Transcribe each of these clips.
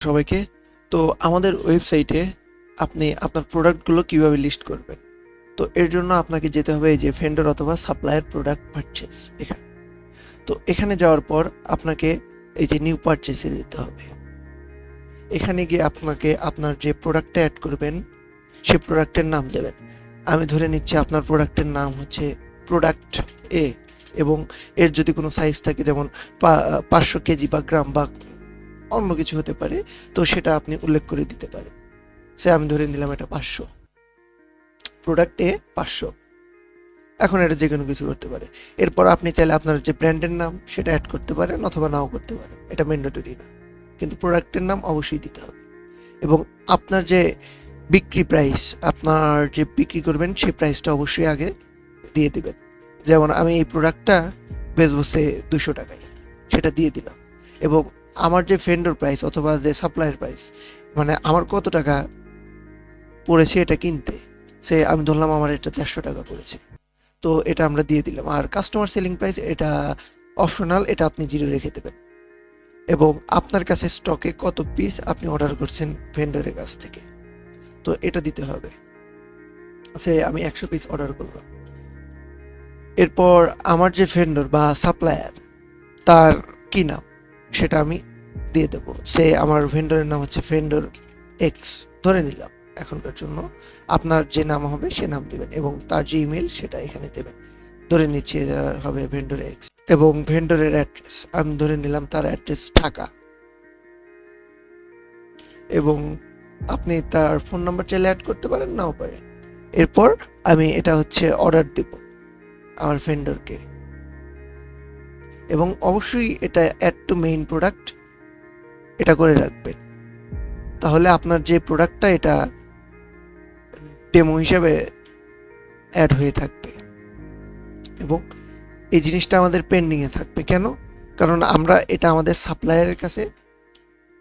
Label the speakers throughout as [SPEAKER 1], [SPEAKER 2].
[SPEAKER 1] সবাইকে। তো আমাদের ওয়েবসাইটে আপনি আপনার প্রোডাক্টগুলো কিভাবে লিস্ট করবেন? তো এর জন্য আপনাকে যেতে হবে এই যে ভেন্ডর অথবা সাপ্লায়ার প্রোডাক্ট পারচেজ এখানে। তো এখানে যাওয়ার পর আপনাকে এই যে নিউ পারচেজে যেতে হবে। এখানে গিয়ে আপনাকে আপনার যে প্রোডাক্টটা অ্যাড করবেন সেই প্রোডাক্টের নাম দেবেন। আমি ধরে নিচ্ছি আপনার প্রোডাক্টের নাম হচ্ছে প্রোডাক্ট এ, এবং এর যদি কোনো সাইজ থাকে যেমন 500 কেজি বা গ্রাম বা অন্য কিছু হতে পারে, তো সেটা আপনি উল্লেখ করে দিতে পারেন। সে আমি ধরে নিলাম এটা 500, প্রোডাক্টে 500। এখন এটা যে কোনো কিছু করতে পারে। এরপর আপনি চাইলে আপনার যে ব্র্যান্ডের নাম সেটা অ্যাড করতে পারেন অথবা নাও করতে পারেন, এটা ম্যান্ডেটরি না, কিন্তু প্রোডাক্টের নাম অবশ্যই দিতে হবে। এবং আপনার যে বিক্রি প্রাইস, আপনার যে বিক্রি করবেন সেই প্রাইসটা অবশ্যই আগে দিয়ে দিবেন। যেমন আমি এই প্রোডাক্টটা বেচবো সে 200 টাকায়, সেটা দিয়ে দিলাম। এবং আমার যে ভেন্ডর প্রাইস অথবা যে সাপ্লায়ার প্রাইস, মানে আমার কত টাকা পড়েছে এটা কিনতে, সে আমি ধরলাম আমার এটা 150 টাকা পড়েছে, তো এটা আমরা দিয়ে দিলাম। আর কাস্টমার সেলিং প্রাইস এটা অপশনাল, এটা আপনি জিরো রেখে দেবেন। এবং আপনার কাছে স্টকে কত পিস আপনি অর্ডার করছেন ভেন্ডরের কাছ থেকে, তো এটা দিতে হবে। সে আমি 100 পিস অর্ডার করলাম। এরপর আমার যে ভেন্ডর বা সাপ্লায়ার তার কি নাম সেটা আমি দিয়ে দেবো। সে আমার ভেন্ডরের নাম হচ্ছে ভেন্ডর এক্স ধরে নিলাম এখনকার জন্য। আপনার যে নাম হবে সে নাম দেবেন এবং তার যে ইমেল সেটা এখানে দেবেন। ধরে নিচ্ছি হবে ভেন্ডর এক্স, এবং ভেন্ডরের অ্যাড্রেস আমি ধরে নিলাম তার অ্যাড্রেস ঢাকা, এবং আপনি তার ফোন নাম্বার চাইলে অ্যাড করতে পারেন, নাও পারেন। এরপর আমি এটা হচ্ছে অর্ডার দেব আমার ভেন্ডরকে, এবং অবশ্যই এটা অ্যাড টু মেইন প্রোডাক্ট এটা করে রাখবেন। তাহলে আপনার যে প্রোডাক্টটা এটা ডেমো হিসেবে অ্যাড হয়ে থাকবে, এবং এই জিনিসটা আমাদের পেন্ডিংয়ে থাকবে। কেন? কারণ আমরা এটা আমাদের সাপ্লায়ারের কাছে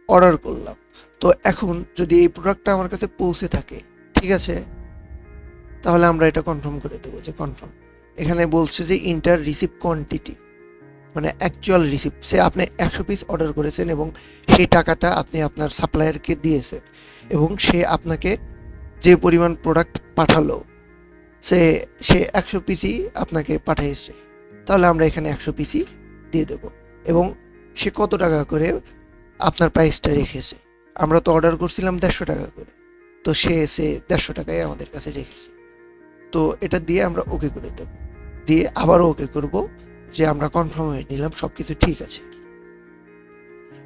[SPEAKER 1] অর্ডার করলাম। তো এখন যদি এই প্রোডাক্টটা আমার কাছে পৌঁছে থাকে, ঠিক আছে, তাহলে আমরা এটা কনফার্ম করে দেবো যে কনফার্ম। এখানে বলছে যে ইন্টার রিসিভ কোয়ান্টিটি, মানে অ্যাকচুয়াল রিসিভ, সে আপনি 100 পিস অর্ডার করেছেন এবং সেই টাকাটা আপনি আপনার সাপ্লায়ারকে দিয়েছেন, এবং সে আপনাকে যে পরিমাণ প্রোডাক্ট পাঠালো সে সে 100 পিসই আপনাকে পাঠিয়েছে, তাহলে আমরা এখানে 100 পিসই দিয়ে দেব। এবং সে কত টাকা করে আপনার প্রাইসটা রেখেছে, আমরা তো অর্ডার করছিলাম 150 টাকা করে, তো সে 150 টাকায় আমাদের কাছে রেখেছে। তো এটা দিয়ে আমরা ওকে করে দেব, দিয়ে আবারও ওকে করব যে আমরা কনফার্ম হয়ে নিলাম সব কিছু ঠিক আছে।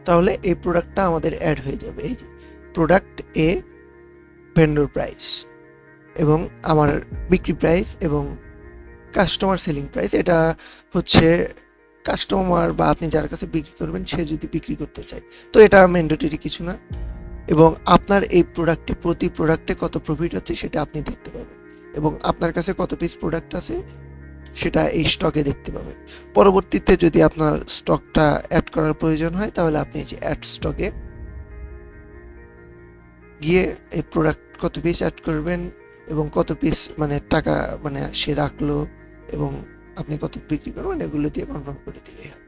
[SPEAKER 1] তাহলে এই প্রোডাক্টটা আমাদের অ্যাড হয়ে যাবে। এই যে প্রোডাক্ট এ, ভেন্ডর প্রাইস, এবং আমার বিক্রি প্রাইস এবং কাস্টমার সেলিং প্রাইস, এটা হচ্ছে কাস্টমার বা আপনি যার কাছে বিক্রি করবেন সে যদি বিক্রি করতে চায়, তো এটা ম্যান্ডেটরি কিছু না। এবং আপনার এই প্রোডাক্টে প্রতি প্রোডাক্টে কত প্রফিট হচ্ছে সেটা আপনি দেখতে পাবেন, এবং আপনার কাছে কত পিস প্রোডাক্ট আছে সেটা এই স্টকে দেখতে পাবেন। পরবর্তীতে যদি আপনার স্টকটা অ্যাড করার প্রয়োজন হয় তাহলে আপনি এই যে অ্যাড স্টকে গিয়ে এই প্রোডাক্ট কত পিস অ্যাড করবেন এবং কত পিস মানে টাকা মানে সে রাখলো এবং আপনি কত বিক্রি করবেন এগুলো দিয়ে কনফার্ম করে দিলেই হবে।